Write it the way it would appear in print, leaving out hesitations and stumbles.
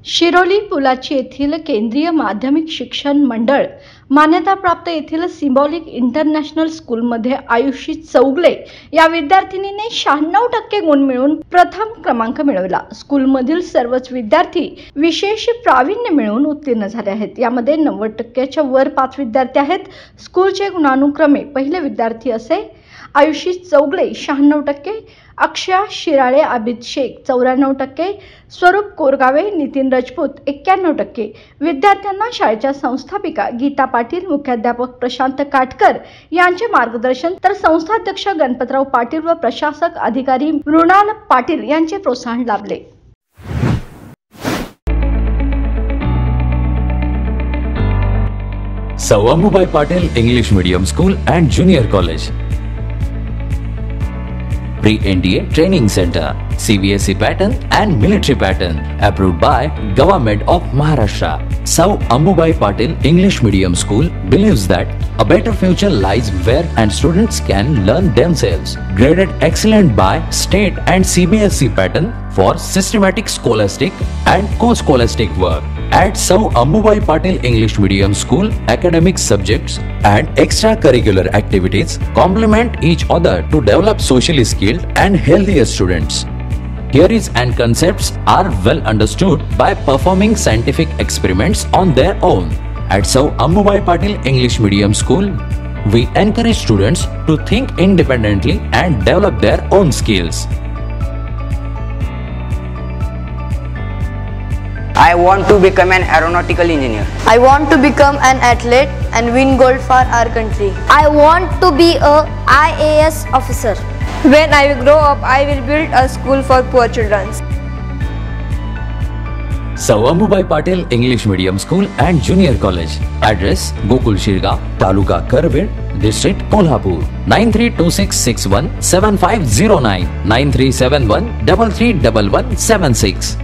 शिरोली पुलाची येथील केंद्रीय माध्यमिक शिक्षण मंडळ मान्यताप्राप्त येथील सिम्बॉलिक इंटरनॅशनल स्कूलमध्ये आयुषी चौगले या विद्यार्थिनीने 96% गुण मिळवून प्रथम क्रमांक मिळवला। स्कूलमधील सर्वच विद्यार्थी विशेष प्रावीण्य मिळवून उत्तीर्ण झाले आहेत। यामध्ये 90%च्या वर 5 विद्यार्थी आहेत। स्कूलचे गुणानुक्रमे पहिले विद्यार्थी असे आयुषी चौगले 96%, अक्षया शिराळे आबिद शेख 94%, स्वरूप कोरगावे नितीन राजपूत 91%। विद्यार्थ्यांना शाळेच्या संस्थापिका गीता पाटील, मुख्याध्यापक प्रशांत काटकर यांचे मार्गदर्शन तर संस्थाध्यक्ष गणपतराव पाटील व प्रशासक अधिकारी मृणाल पाटील यांचे प्रोत्साहन लाभले। सौ अंबुबाई Patil English Medium School and Junior College, Pre-NDA Training Center, CBSE pattern and military pattern, approved by Government of Maharashtra. Sou Ambubai Patil English Medium School believes that a better future lies where and students can learn themselves. Graded excellent by state and CBSE pattern for systematic scholastic and co-scholastic work. At Sou Ambubai Patil English Medium School, academic subjects and extracurricular activities complement each other to develop socially skilled and healthier students. Theories and concepts are well understood by performing scientific experiments on their own. At Sou Ambubai Patil English Medium School, we encourage students to think independently and develop their own skills. I want to become an aeronautical engineer. I want to become an athlete and win gold for our country. I want to be a IAS officer. When I grow up, I will build a school for poor children. Sou Ambubai Patil English Medium School and Junior College. Address: Gokul Shirgaon, Taluka Karved, District Kolhapur. 9326617509, 9371331176.